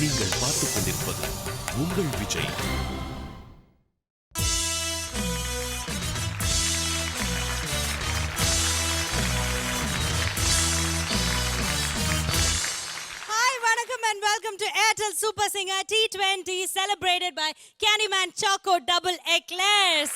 நீங்கள் பார்த்துக் கொண்டிருப்பது உங்கள் Vijay. And welcome to Airtel Super Singer T20 celebrated by Candyman Choco Double Eclairs.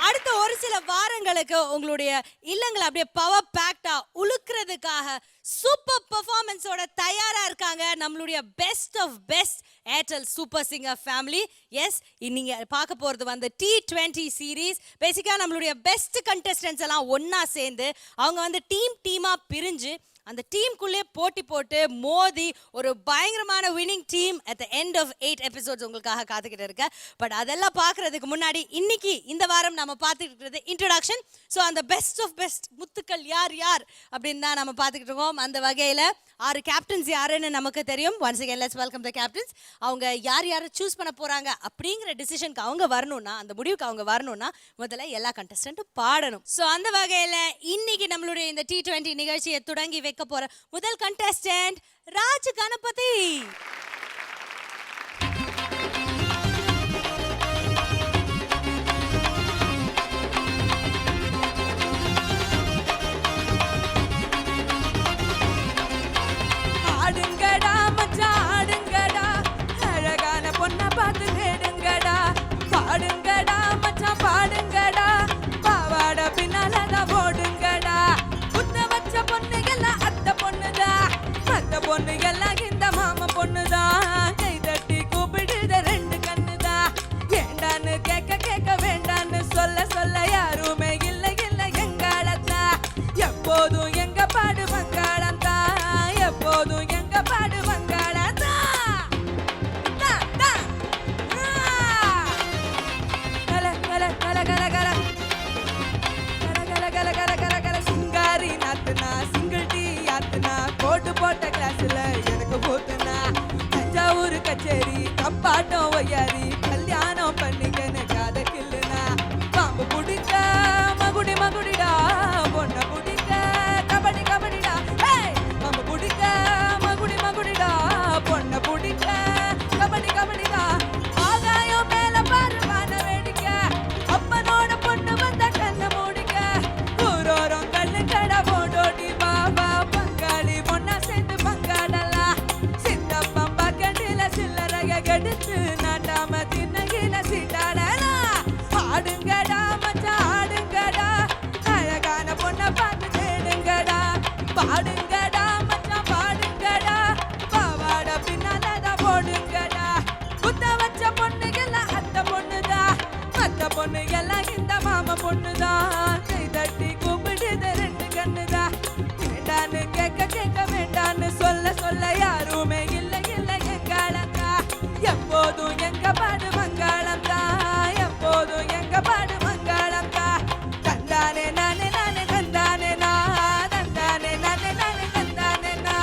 அடுத்த ஒரு சில வாரங்களுக்கு உங்களுடைய இல்லங்களை அப்படியே பவர் பேக்டா உழுக்கிறதுக்காக சூப்பர் பெர்ஃபார்மன்ஸோட தயாரா இருக்காங்க நம்மளுடைய best of best Airtel super singer family. Yes, நீங்க பார்க்க போறது வந்து T20 சீரீஸ். பேசிக்கா நம்மளுடைய பெஸ்ட் கண்டெஸ்டன்ஸ் எல்லாம் ஒன்னா சேர்ந்து அவங்க வந்து டீமா பிரிஞ்சு அந்த டீமுக்குள்ளே போட்டி போட்டு மோதி ஒரு பயங்கரமான winning team at the end of 8 episodes உங்களுக்காக காத்துக்கிட்டு இருக்க. பட் அதெல்லாம் பார்க்கறதுக்கு முன்னாடி இன்னைக்கு இந்த வாரம் நம்ம பார்த்துட்டு இருக்கிறது இன்ட்ரோடக்ஷன். ஸோ அந்த பெஸ்ட் ஆஃப் பெஸ்ட் முத்துக்கள் யார் யார் அப்படின்னு தான் நம்ம பார்த்துக்கிட்டு இருக்கோம். அந்த வகையில் 6 கேப்டன்ஸ் யாருன்னு நமக்கு தெரியும். Once again let's welcome the captains. அவங்க யாரை சூஸ் பண்ண போறாங்க அப்படிங்கிற டிசிஷனுக்கு அவங்க வரணும்னா, அந்த முடிவுக்கு அவங்க வரணும்னா முதல்ல எல்லா கண்டஸ்டன்ட்டும் பாடணும். ஸோ அந்த வகையில் இன்னைக்கு நம்மளுடைய இந்த T20 நிகழ்ச்சியை தொடங்கி வைக்க போற முதல் கண்டஸ்டன்ட் ராஜ் கணபதி. ஆடுங்கடா மச்சான் ஆடுங்கடா, அழகான பொண்ணை பார்த்து தேடுங்கடா. பாடுங்கடா மச்சான் பாடுங்கடா, பாவாட பின்னாலதான் ஓடுங்கடா. புத்த வச்ச பொண்ணுகள்லாம் அத்தை பொண்ணுதான், மத்த பொண்ணுகள்லாம் இந்த மாமா பொண்ணுதான். கை தட்டி கூப்பிடுத 2 கண்ணுதான். வேண்டான்னு கேட்க வேண்டான்னு சொல்ல யாருமே இல்லை எங்காலத்தா. எப்போதும் எங்க பாடு வங்காளத்தா, எப்போதும் எங்க பாடு வங்காளத்தா. சிங்காரி நாத்துனா சிங்கிள் டீ ஆத்துனா, போட்டு போட்ட கிளாஸ்ல எனக்கு போத்துனா. தஞ்சாவூர் கச்சேரி தப்பாட்டம் ஒய்யாரி, கல்யாணம் பண்ணிக்கன்னு காத கில்லுனா. பாம்பு பிடிக்க மகுடிடா, பொண்ணை பிடிக்க கபடிடா. பாம்பு பிடிக்க மகுடிடா, பொண்ணை பிடிக்க கபடிடா. ஆகாயம் மேல பாரு வான வேடிக்க, அப்பனோட பொண்ணு வந்த கண்ண மூடிக்க. ஊரோரம் கண்ணு கடை போடோடி பாபா, பங்காளி பொண்ணா சேர்ந்து பங்காடலாம். சித்தப்பம் பக்கெட்டில சில்லறைய கெடுத்து நாட்டாம தின்னகில சீட்டாடலாம். ஆடுங்கடா மச்சான் ஆடுங்கடா, அழகான பொண்ணை பார்த்து தேடுங்கடா. பாடுங்கடா மச்சான் பாடுங்கடா, பாவாட பின்னாலதான் போடுங்கடா. புத்த வச்ச பொண்ணுகள்லாம் அத்தை பொண்ணுதான், மத்த பொண்ணுகள்லாம் இந்த மாமா பொண்ணுதான். கை தட்டி கூப்பிடுது 2 கண்ணுதான். வேண்டான்னு கேட்க வேண்டான்னு சொல்ல யாருமே இல்லை எங்காலத்தா. எப்போதும் எங்க பாடு வங்காளத்தா, எப்போதும் எங்க பாடு வங்காளத்தா. தந்தானே நானே தந்தானே நா, தந்தானே நானே தந்தானே நா,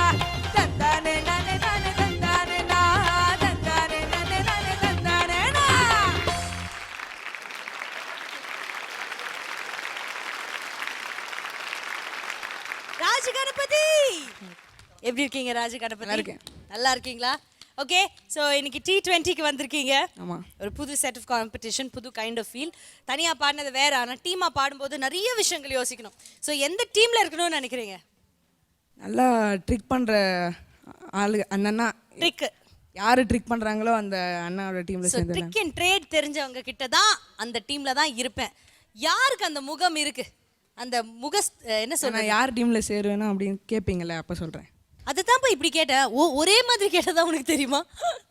தந்தானே நானே தந்தானே நா, தந்தானே நானே தந்தானே நா. ராஜ் கணபதி எப்படி இருக்கீங்க? ராஜ் கணபதி நல்லா இருக்கீங்களா? ஓகே, ஸோ இன்னைக்கு T20க்கு வந்திருக்கீங்க. ஆமாம், ஒரு புது செட் ஆஃப் காம்படிஷன், புது கைண்ட் ஆஃப் ஃபீல். தனியாக பாடினது வேற, ஆனால் டீமாக பாடும்போது நிறைய விஷயங்கள் யோசிக்கணும். ஸோ எந்த டீமில் இருக்கணும்னு நினைக்கிறீங்க? நல்லா ட்ரிக் பண்ணுற ஆளு அண்ணன்னா. ட்ரிக் யார் ட்ரிக் பண்ணுறாங்களோ அந்த அண்ணாவோட டீமில் சேர்ந்து. ட்ரிக் அண்ட் ட்ரேட் தெரிஞ்சவங்க கிட்ட தான் அந்த டீமில் தான் இருப்பேன். யாருக்கு அந்த முகம் இருக்கு, அந்த என்ன சொல்ற, யார் டீமில் சேருவேனா அப்படின்னு கேட்பீங்களே, அப்போ சொல்கிறேன். அதுதான் இப்படி கேட்டேன். ஒரே மாதிரி கேட்டதா உனக்கு தெரியுமா?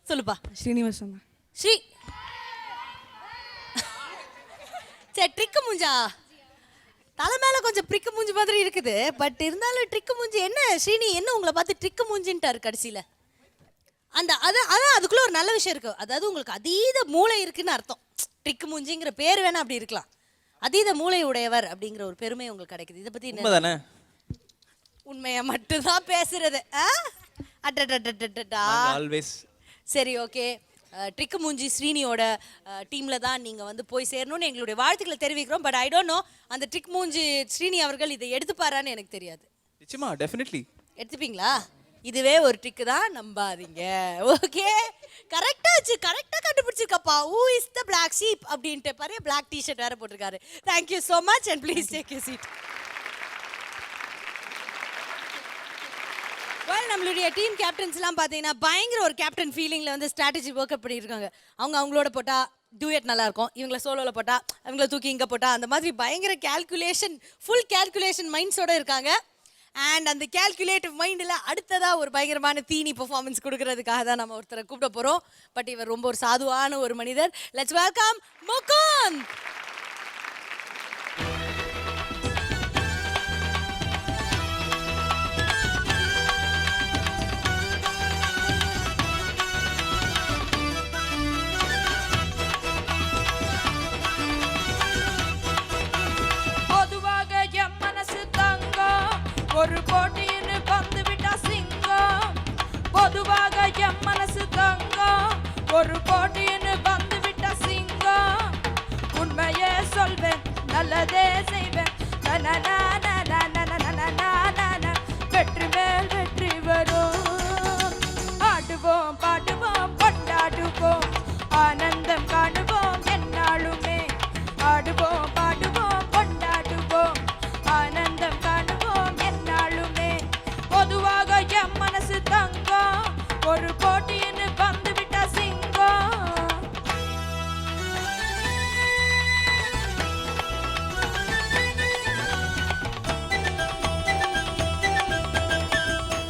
சொல்லுப்பா. ஸ்ரீனிவாசன் தான். ஸ்ரீ சரி, ட்ரிக்கு மூஞ்சா தலை மேல கொஞ்சம் ட்ரிக்கு மூஞ்சி மாதிரி இருக்குது. பட் இருந்தாலும் ட்ரிக்கு மூஞ்சி என்ன ஸ்ரீனி, என்ன உங்களை பார்த்து ட்ரிக்கு மூஞ்சின்ட்டாரு கடைசியில. அந்த அதான் அதுக்குள்ள ஒரு நல்ல விஷயம் இருக்கு. அதாவது உங்களுக்கு அதீத மூளை இருக்குன்னு அர்த்தம். ட்ரிக்கு மூஞ்சிங்கிற பேர் வேணா அப்படி இருக்கலாம். அதீத மூளை உடையவர் அப்படிங்கிற ஒரு பெருமை உங்களுக்கு கிடைக்குது. இதை பத்தி என்ன? உண்மையா மட்டும்தான் பேசுறது. சரி, ஓகே. ட்ரிக்கு மூஞ்சி ஸ்ரீனியோட டீமில் தான் நீங்கள் வந்து போய் சேரணும்னு எங்களுடைய வாழ்த்துக்களை தெரிவிக்கிறோம். பட் ஐ டோன்ட் நோ அந்த ட்ரிக் மூஞ்சி ஸ்ரீனி அவர்கள் இதை எடுத்துப்பாரான்னு எனக்கு தெரியாது. நிச்சயமா, டெஃபினெட்லி எடுத்துப்பீங்களா? இதுவே ஒரு ட்ரிக் தான், நம்பாதீங்க. ஓகே, கரெக்டா கண்டுபிடிச்சிருக்கப்பா. Who is the black sheep அப்படின்ட்டு பாரு, பிளாக் டி-ஷர்ட் வேற போட்டிருக்காரு. Thank you so much and please take your seat. நம்மளுடைய டீம் கேப்டன்ஸ்லாம் பார்த்தீங்கன்னா பயங்கர ஒரு கேப்டன் ஃபீலிங்கில் வந்து ஸ்ட்ராட்டஜி ஒர்க் அப் பண்ணியிருக்காங்க. அவங்களோட போட்டால் டூயட் நல்லா இருக்கும், இவங்களை சோலோவில் போட்டால் அவங்கள தூக்கி இங்கே போட்டால், அந்த மாதிரி பயங்கர ஃபுல் கேல்குலேஷன் மைண்ட்ஸோட இருக்காங்க. அண்ட் அந்த கேல்குலேட்டிவ் மைண்டில் அடுத்ததாக ஒரு பயங்கரமான தீனி பெர்ஃபார்மன்ஸ் கொடுக்கறதுக்காக தான் நம்ம ஒருத்தரை கூப்பிட போகிறோம். பட் இவர் ரொம்ப ஒரு சாதுவான ஒரு மனிதர். Let's welcome Mukund. ஒரு போட்டின்னு பந்து விட்டா சிங்கம், பொதுவாக எம் மனசு தங்கம். ஒரு போட்டின்னு பந்து விட்டா சிங்கம், உண்மையே சொல்வேன், நல்லதே செய்வேன். வெற்றி மேல் வெற்றி வரும். ஆடுவோம் பாடுவோம் கொண்டாடுவோம், ஆனந்தம் காணுவோம் என்னாலுமே. ஆடுவோம் பாடுவோம் கொண்டாடுவோம், ஆனந்தம் காணுவோம் என்னாலுமே. பொதுவாக எம் மனசு தங்கம், ஒரு போட்டின்னு பந்து விட்டா சிங்கம்.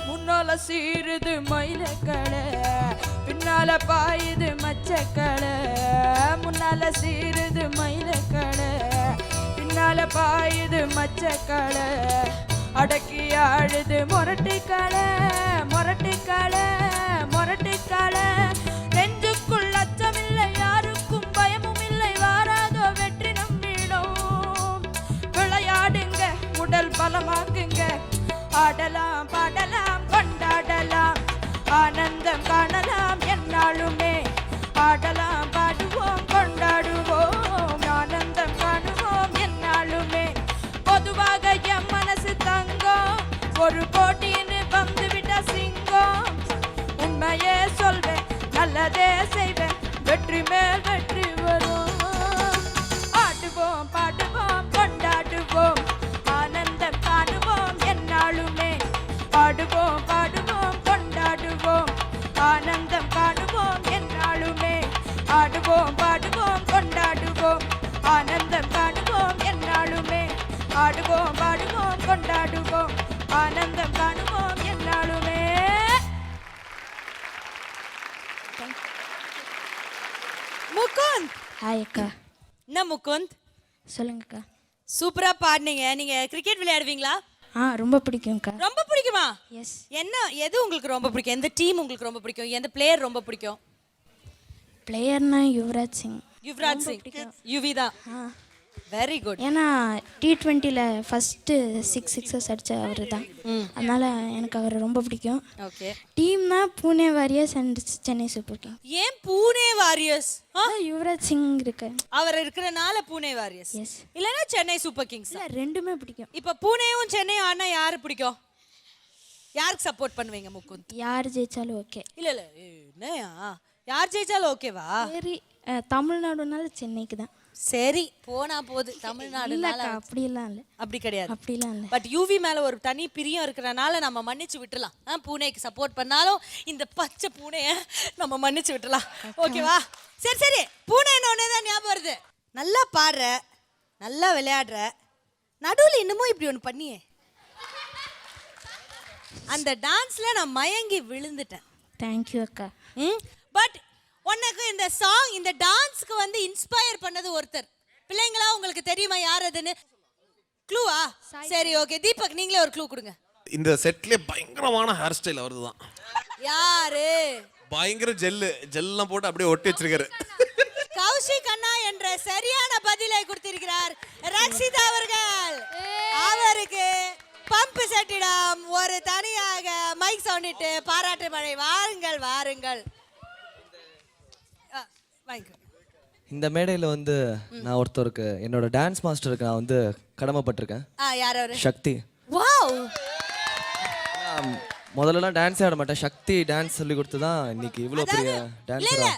முன்னால சீருது மயிலக்களை, பின்னால பாயுது மச்சக்களை. முன்னால சீருது மயிலக்களை, பின்னால பாயுது மச்சக்களை. அடக்கி ஆடுது மொரட்டுக்களை, மொரட்டுக்களை. நெஞ்சுக்குள் அச்சமில்லை, யாருக்கும் பயமும் இல்லை, வாராதோ வெற்றி நம்பிடும். விளையாடுங்க, உடல் பலமாக்குங்க, ஆடலாம் பாடலாம் கொண்டாடலாம், ஆனந்தம் காணலாம் என்னாலுமே. ஆடலாம் பாடுவோம் கொண்டாடுவோம், ஆனந்தம் காணுவோம் என்னாலுமே. பொதுவாக எம் மனசு தங்கம், ஒரு போட்டின்னு வந்து விட்ட சிங்கம். உண்மையே சொல்வேன், நல்லதே செய்வேன், வெற்றி மேல் வெற்றி வரும். ஆடுவோம் பாடுவோம் கொண்டாடுவோம், ஆனந்தம் காணுவோம் என்னாலுமே. பாடுவோம் பாடுவோம் கொண்டாடுவோம், ஆனந்தம் காணுவோம் என்னாலுமே. ஆடுவோம் பாடுவோம் கொண்டாடுவோம், ஆனந்தம் காணுவோம் என்னாலுமே. ஆடுவோம் பாடுவோம் கொண்டாடுவோம், ஆனந்தம் காணுவோம் என்னாலுமே. முகுந்த். ஹாய் அக்கா. என்ன முகுந்த், சொல்லுங்கக்கா. சூப்பரா பாடுனீங்க. நீங்க கிரிக்கெட் விளையாடுவீங்களா? ரொம்ப பிடிக்கும்க்கா. ரொம்ப பிடிக்குமா? எஸ். என்ன, எது உங்களுக்கு ரொம்ப பிடிக்கும்? எந்த டீம் உங்களுக்கு ரொம்ப பிடிக்கும்? எந்த பிளேயர் ரொம்ப பிடிக்கும்? பிளேயர்னா யுவராஜ் சிங். யுவராஜ் சிங், யுவி தான். Very good. ஏன்னா T20ல ஃபஸ்ட்டு 6 சிக்ஸஸ் அடித்த அவர் தான், அதனால எனக்கு அவர் ரொம்ப பிடிக்கும். ஓகே. டீம்னா Pune Warriors and Chennai Super King. ஏன் பூனே வாரியர்ஸ்? யுவராஜ் சிங் இருக்கு, அவர் இருக்கிறனால பூனே வாரியர்ஸ். எஸ். இல்லைன்னா சென்னை சூப்பர் கிங்ஸ். இல்லை, ரெண்டுமே பிடிக்கும். இப்போ பூனேவும் சென்னையும் ஆனா யாரு பிடிக்கும்? யாருக்கு சப்போர்ட் பண்ணுவீங்க முகுந்த்? யார் ஜெயிச்சாலும் ஓகே. இல்ல இல்ல, என்னையா யார் ஜெயிச்சாலும் ஓகேவா? சரி, தமிழ்நாடுனால சென்னைக்கு தான். சரி, போனா போது. தமிழ்நாடுனால அப்படிலாம் இல்லை. அப்படி கிடையாது. அப்படிலாம் இல்லை. பட் யூவி மேல ஒரு தனி பிரியம் இருக்கிறனால நம்ம மன்னிச்சு விட்டுலாம். பூனேக்கு சப்போர்ட் பண்ணாலும் இந்த பச்சை பூனைய நம்ம மன்னிச்சு விட்டுலாம். ஓகேவா? சரி சரி, பூனைன்னு தான் ஞாபகம் வருது. நல்லா பாடுற, நல்லா விளையாடுற, நடுவில் இன்னமும் இப்படி ஒன்று பண்ணியே. அந்த டான்ஸ்ல நான் மயங்கி விழுந்துட்டேன். தேங்க்யூ அக்கா. பட் உனக்கு இந்த சாங், இந்த டான்ஸ்க்கு வந்து இன்ஸ்பயர் பண்ணது ஒருத்தர். பிள்ளைங்களா உங்களுக்கு தெரியுமா யார் அதுன்னு? க்ளூவா? சரி ஓகே, தீபக் நீங்களே ஒரு க்ளூ கொடுங்க. இந்த செட்லயே பயங்கரமான ஹேர் ஸ்டைல் அவரது தான். யாரு? பயங்கர ஜெல்லாம் போட்டு அப்படியே ஒட்டி வச்சிருக்காரு. கௌஷிக் அண்ணா என்ற சரியான பதிலை கொடுத்திருக்கிறார் ரக்ஷிதா அவர்கள். அவருக்கு பம்பு செட்டிடம் ஒரு தனியாக மைக் சவுண்டிட்டு பாராட்டு மழை. வாருங்கள் வாருங்கள். இந்த மேடையில் வந்து நான் ஒருத்தருக்கு, என்னோட டான்ஸ் மாஸ்டருக்கு நான் வந்து கடமைப்பட்டிருக்கேன். யார் அவரு? சக்தி. வாவ். முதல்லலாம் டான்ஸே ஆட மாட்டேன். சக்தி டான்ஸ் சொல்லி கொடுத்து தான் இன்னைக்கு இவ்வளோ பெரிய இல்ல டான்ஸரா. இல்ல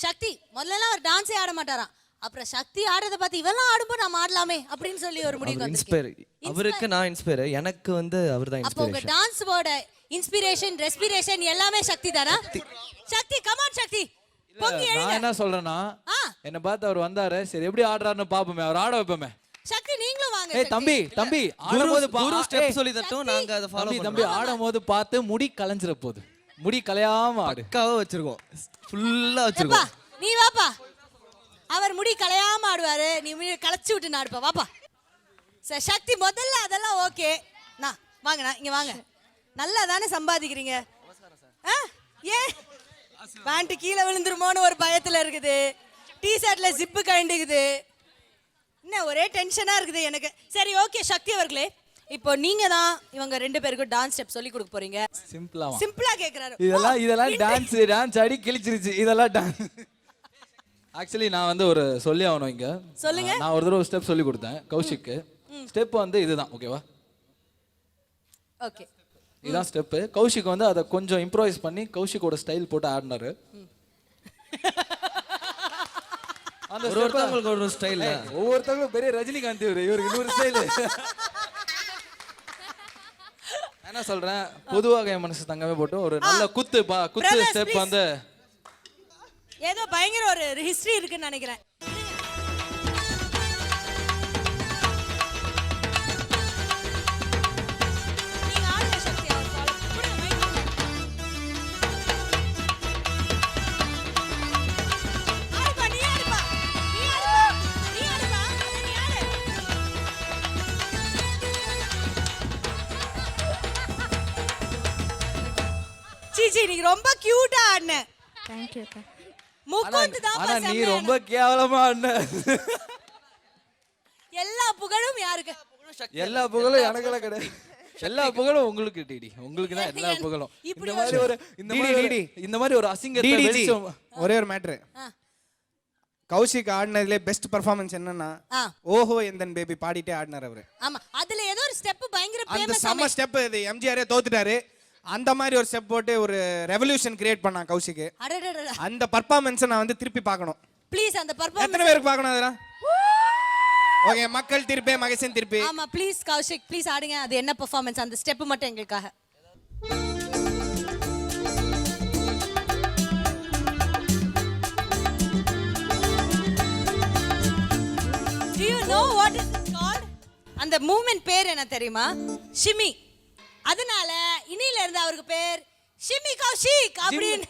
சக்தி முதல்ல அவர் டான்ஸே ஆட மாட்டாராம். அப்புறம் சக்தி ஆடுறத பார்த்து இவெல்லாம் ஆடும்போது நம்ம ஆடலாமே அப்படின்னு சொல்லி ஒரு முடிவுக்கு இன்ஸ்பயர். வந்திருக்கீங்க. அவருக்கு நான் இன்ஸ்பயர், எனக்கு வந்து அவர் தான் அப்போ உங்க இன்ஸ்பிரேஷன். டான்ஸோட இன்ஸ்பிரேஷன் ரெஸ்பிரேஷன் எல்லாமே சக்தி தானா? சக்தி கமான் சக்தி பொங்கி நான் எழுங்க. என்ன சொல்றேன்னா ஆ என்ன பார்த்து அவர் வந்தாரு, சரி எப்படி ஆடுறாருன்னு பாப்போமே, அவர் ஆட வைப்போமே. சக்தி நீங்களும் வாங்க. ஏய் சக்தி. தம்பி தம்பி குரு ஆடும்போது குரு ஸ்டெப் சொல்லி தட்டும், நாங்க அதை ஃபாலோ தம்பி பண்ணுவோம். தம்பி ஆடும்போது பார்த்து முடி கலைஞ்சிர போகுது, முடி கலையாம ஆடு. பக்காவா வச்சிருக்கோம், ஃபுல்லா எப்பா வச்சிருக்கோம். நீ வாப்பா. அவர் முடி கலையாம ஆடுவாரு, நீ முடி கலைச்சு விட்டு நாடுப்பா வாப்பா. சரி சக்தி முதல்ல அதெல்லாம் ஓகே. நான் வாங்கண்ணா இங்க வாங்க. நல்லா தானே சம்பாதிக்கிறீங்க. ஏன் பேண்ட் கீழே விழுந்துருமோன்னு ஒரு பயத்துல இருக்குது. டிஷர்ட்ல ஜிப்பு கழண்டுக்குது. என்ன ஒரே டென்ஷனா இருக்குது எனக்கு. சரி ஓகே சக்தி அவர்களே, இப்போ நீங்க தான் இவங்க 2 பேருக்கும் டான்ஸ் ஸ்டெப் சொல்லி கொடுக்க போறீங்க. சிம்பிளா சிம்பிளா கேக்குறாரு. இதெல்லாம் டான்ஸ் ஆடி கிழிச்சிருச்சு. இதெல்லாம் டான்ஸ். ஆக்சுவலி நான் வந்து ஒரு சொல்லி ஆகணும் இங்க. சொல்லுங்க. நான் ஒரு தடவை ஸ்டெப் சொல்லி கொடுத்தேன் கௌஷிக்கு. ஸ்டெப் வந்து இதுதான், ஓகேவா? ஓகே இதுதான் ஸ்டெப். கௌஷிக் வந்து அதை கொஞ்சம் இம்ப்ரோவைஸ் பண்ணி கௌஷிக்கோட ஸ்டைல் போட்டு ஆடினாரு. அந்த ஒருத்தவங்களுக்கு ஒரு ஸ்டைல். ஒவ்வொருத்தவங்களும் பெரிய ரஜினிகாந்த் இவருக்கு இன்னொரு ஸ்டைல். என்ன சொல்றேன், பொதுவாக என் மனசு தங்கமே போட்டு ஒரு நல்ல குத்து Brothers, ஸ்டெப் please. வந்து ஏதோ பயங்கர ஒரு ஹிஸ்டரி இருக்குன்னு நினைக்கிறேன். நீங்க ஆடுங்க சக்தி, அவர் follow பண்ணுங்க. mic கொடுங்க. ஆடுப்பா, நீ ஆடுப்பா. நீ ஆடுப்பா. நீ ஆடுப்பா. நீ ஆடு. சீச்சி நீ ரொம்ப கியூட்டா ஆடுன. தேங்க்யூ அக்கா. முக்குந்து தான் ஆனா நீ ரொம்ப கேவலமா ஆடின. எல்லா புகழும் யாருக்கு? எல்லா புகழும் எனக்கெல்லாம் கிடையாது. எல்லா புகழும் உங்களுக்கு டிடி, உங்களுக்கு தான் எல்லா புகழும். இப்படி இந்த மாதிரி ஒரு அசிங்கத்தை வெளிச்சம். ஒரே ஒரு மேட்ரு. கௌஷிக் ஆடினதுல பெஸ்ட் பெர்ஃபார்மன்ஸ் என்னன்னா ஆ. ஓஹோ எந்தன் பேபி பாடிட்டே ஆடினார் அவரு. ஆமா அதுல ஏதோ ஒரு ஸ்டெப் பயங்கர அந்த ஃபேமஸ். செம்ம ஸ்டெப். இது எம்ஜிஆரே தோத்துட்டாரு. அந்த மாதிரி ஒரு ஸ்டெப் போட்டு ஒரு ரெவல்யூஷன் கிரியேட் பண்ணான் கௌஷிக். அடடடட. அந்த பர்ஃபார்மன்ஸை நான் வந்து திருப்பி பார்க்கணும். ப்ளீஸ் அந்த எத்தனை பெர்ஃபார்மன்ஸ். பேருக்கு பார்க்கணும் அதெல்லாம்? ஓகே, மக்கள் திருப்பி, மகேசன் திருப்பி. ஆமா ப்ளீஸ் கௌஷிக் ப்ளீஸ் ஆடுங்க. அது என்ன பெர்ஃபார்மன்ஸ், அந்த ஸ்டெப் மட்டும் எங்களுக்காக. Do you know what is it called? அந்த மூவ்மெண்ட் பேர் என்ன தெரியுமா? ஷிமி. அதனால இன்னில இருந்து அவருக்கு பேர் ஷிமி கௌஷிக் அப்படின்னு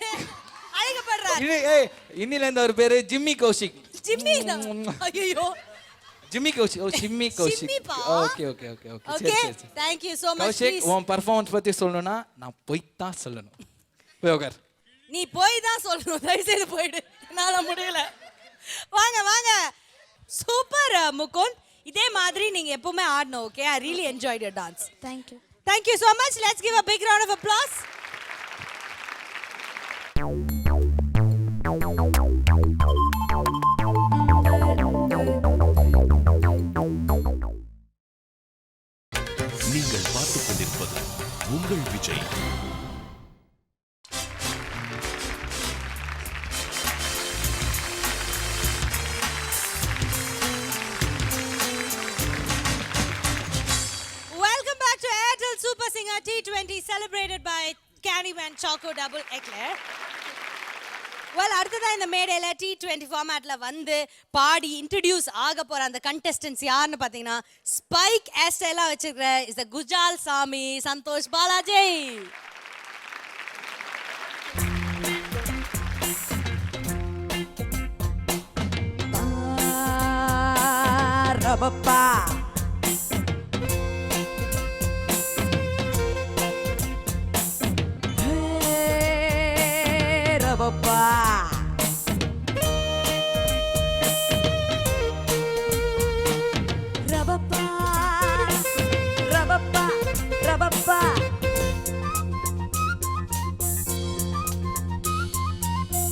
அழைக்கப்படுறார். ஏய் இன்னில இருந்து அவர் பேரு ஜிம்மி கௌஷிக். ஜிம்மி ஐயோ ஜிம்மி கௌஷிக். ஓ ஜிம்மி கௌஷிக். ஷிமிப்பா. Okay okay okay okay. Okay thank you so much. Kaushik Please. உன் பெர்ஃபார்மன்ஸ் பத்தி சொல்லணும்னா நான் போய் தான் சொல்லணும். போய் உட்கார். நீ போய் தான் சொல்லணும். தயவு செய்து போயிடு, என்னால முடியல. வாங்க வாங்க. சூப்பர் முகுந்த், இதே மாதிரி நீங்க எப்பவுமே ஆடணும். Okay, I really enjoyed your dance. Thank you. Thank you so much. Let's give a big round of applause. நீங்கள் பார்த்துக் கொண்டிருப்பது உங்கள் Vijay. Welcome back to Airtel Super Singer T20 celebrated by Candyman Choco Double Eclair. Well, அடுத்ததா இந்த மேடையில T20 ஃபார்மேட்ல வந்து பாடி introduce ஆக போற அந்த கண்டெஸ்டன்ட்ஸ் யாருன்னு பாத்தீங்கன்னா ஸ்பைக் ஹேர்ஸ்டைலா வச்சிருக்கிற இஸ் த குஜால் சாமி சந்தோஷ் பாலாஜி. ரபப்பா ரபப்பா ரபப்பா ரபப்பா ரபப்பா.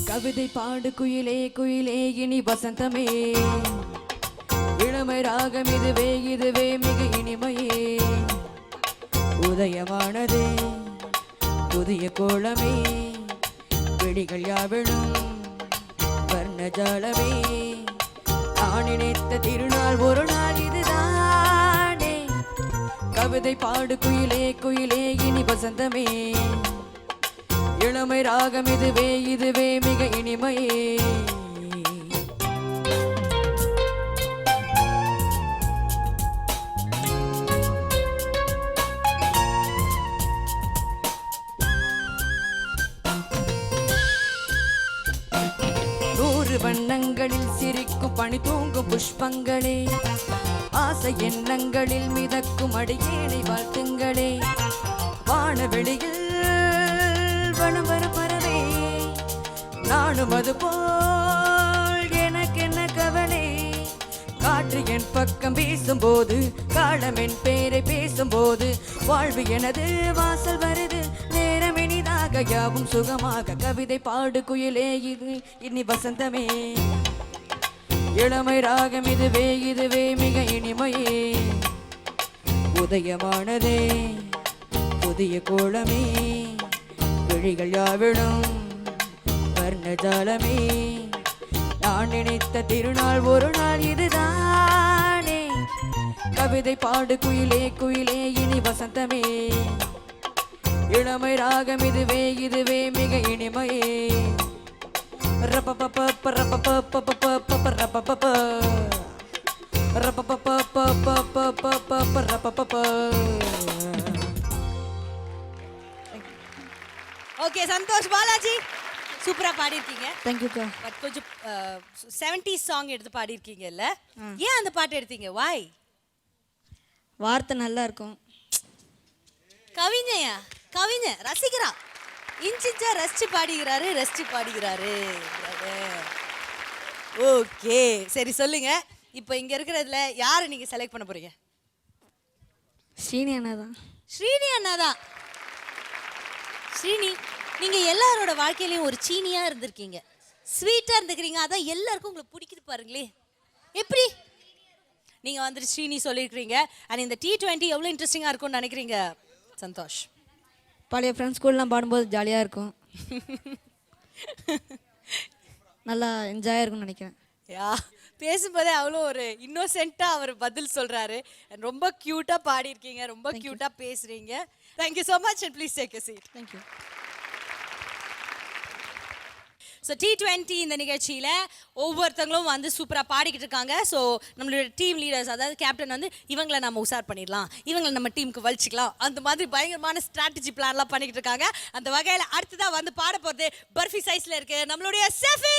கவிதை பாடு குயிலே குயிலே இனி வசந்தமே, இளமை ராகம் இதுவே இதுவே மிக இனிமையே, உதயமானதே புதிய கோலமே விழிகள் யாவிடும் வர்ணஜாலமே நான் நினைத்த திருநாள் ஒரு நாள் இதுதானே கவிதை பாடு குயிலே குயிலே இனி வசந்தமே இளமை ராகம் இதுவே இதுவே மிக இனிமையே வண்ணங்களில் சிரிக்கும் பனி தூங்கும் புஷ்பங்களே ஆசை எண்ணங்களில் மிதக்கும் அடியேனை வாழ்த்துங்களே வானவெளியில் வனம் வரும் பறவை நானும் அது போல் எனக்கு என்ன கவலை காற்று என் பக்கம் வீசும்போது காலம் என் பேரை பேசும்போது வாழ்வு எனது வாசல் வருது நேரம் இனிதாக யாவும் சுகமாக கவிதை பாடு குயிலே இது இனி வசந்தமே இளமை ராகம் இதுவே இதுவே மிக இனிமையே உதயமானதே புதிய கோலமே விழிகள் யாவிடும் வர்ணஜாலமே நான் நினைத்த திருநாள் ஒரு நாள் இதுதானே கவிதை பாடு குயிலே குயிலே இனி வசந்தமே இளமை ராகம் இதுவே இதுவே மிக இனிமையே ரப்பப்பப்ப ரப்பப்பப்பப்பப்பப்ப ரப்பப்பப்ப ரப்பப்பப்பப்பப்பப்பப்பப்ப ரப்பப்பப்ப ஓகே சந்தோஷ் பாலாஜி சூப்பரா பாடியிருக்கீங்க தேங்க்யூக்கா. பட் கொஞ்சம் 70s சாங் எடுத்து பாடியிருக்கீங்கல்ல ஏன் அந்த பாட்டு எடுத்தீங்க வாய் வார்த்தை நல்லா இருக்கும். கவிஞயா கவிஞர் ரசிக்கிறா இன்ச்சிஞ்சா ரசிச்சு பாடிக்கிறாரு ஓகே சரி சொல்லுங்க இப்போ இங்க இருக்கிறதுல யாரை நீங்க செலக்ட் பண்ண போறீங்க? ஸ்ரீனி அண்ணா தான். ஸ்ரீனி அண்ணா தான். ஸ்ரீனி நீங்க எல்லாரோட வாழ்க்கையிலயும் ஒரு சீனியா இருந்திருக்கீங்க, ஸ்வீட்டா இருந்துக்கிறீங்க, அதான் எல்லாருக்கும் உங்களுக்கு பிடிக்குது பாருங்களே. எப்படி நீங்க வந்துட்டு ஸ்ரீனி சொல்லியிருக்கிறீங்க அண்ட் இந்த T20 எவ்வளோ இன்ட்ரெஸ்டிங்காக இருக்கும்னு நினைக்கிறீங்க சந்தோஷ்? பழைய ஃப்ரெண்ட்ஸ் ஸ்கூல்லாம் பாடும்போது ஜாலியாக இருக்கும், நல்லா என்ஜாயாக இருக்கும்னு நினைக்கிறேன். யா பேசும்போதே அவ்வளோ ஒரு இன்னோசென்ட்டாக அவர் பதில் சொல்கிறாரு. ரொம்ப க்யூட்டாக பாடியிருக்கீங்க, ரொம்ப க்யூட்டாக பேசுகிறீங்க. Thank you so much and please take a seat. Thank you. So T20 இந்த நிகழ்ச்சியில் ஒவ்வொருத்தங்களும் வந்து சூப்பராக பாடிக்கிட்டு இருக்காங்க. ஸோ நம்மளோட டீம் லீடர்ஸ் அதாவது கேப்டன் வந்து இவங்களை நம்ம உஷார் பண்ணிடலாம், இவங்களை நம்ம டீமுக்கு வலிச்சிக்கலாம், அந்த மாதிரி பயங்கரமான ஸ்ட்ராட்டஜி பிளான்லாம் பண்ணிக்கிட்டு இருக்காங்க. அந்த வகையில் அடுத்ததாக வந்து பாட போகிறது பர்ஃபி சைஸில் இருக்கு நம்மளுடைய செஃபி.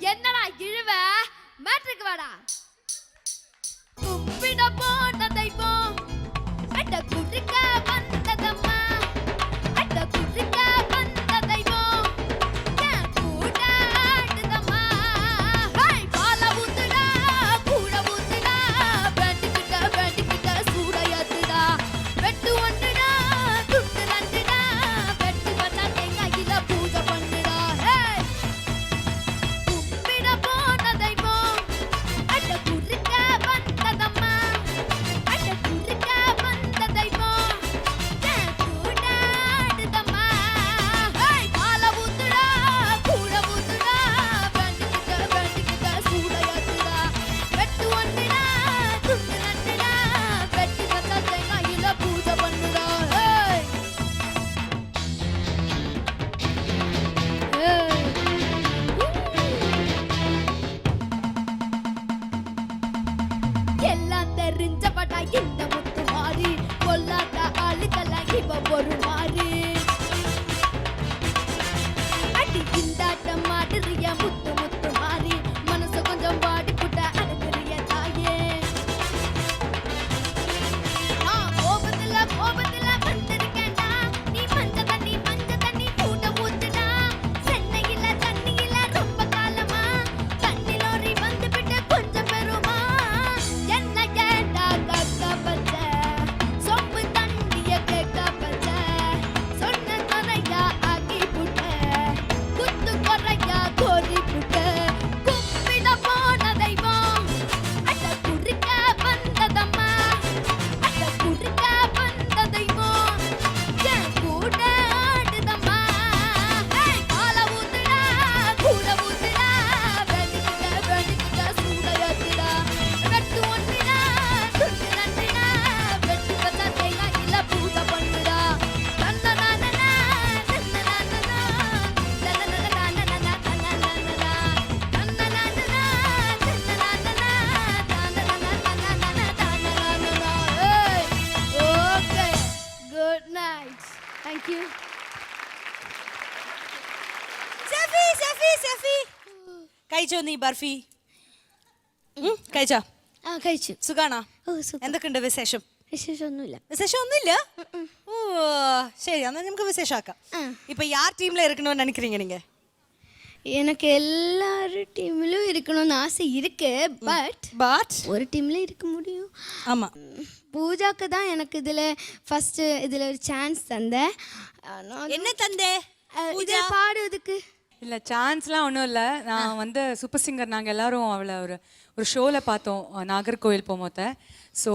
என்னடா இழுவ மேட்ருக்கு வாடா. கும்பிட போன தெய்வம் அட குடிக்க வந்ததம்மா, அட குடிக்க வந்த தெய்வம் என் கூட സെഫി കഴിച്ചോ നീ ബർഫി കഴിച്ചോ ആ കഴിച്ചു സുഖാണോ ഓ സുഖം എന്തൊക്കെയുണ്ട് വിശേഷം വിശേഷമൊന്നുമില്ല விசேஷம் ஒன்றும் இல்ல ஓ சரி அதான் நமக்கு விசேஷம் ஆக்கா இப்போ யார் டீம்ல இருக்கணும்னு நினைக்கிறீங்க நீங்க எனக்கு எல்லாரும் டீம்லயும் இருக்கணும்னு ஆசை இருக்கு பட் ஒரு டீம்ல இருக்க முடியும் ஆமா பூஜாக்கு தான் எனக்கு இதுல ஃபர்ஸ்ட் இதுல ஒரு சான்ஸ் தந்த என்ன தந்தே பூஜா பாடுவதுக்கு இல்லை சான்ஸ்லாம் ஒன்றும் இல்லை நான் வந்து சூப்பர் சிங்கர் நாங்கள் எல்லாரும் அவளை ஒரு ஷோவில் பார்த்தோம் நாகர்கோவில் போகும்போது ஸோ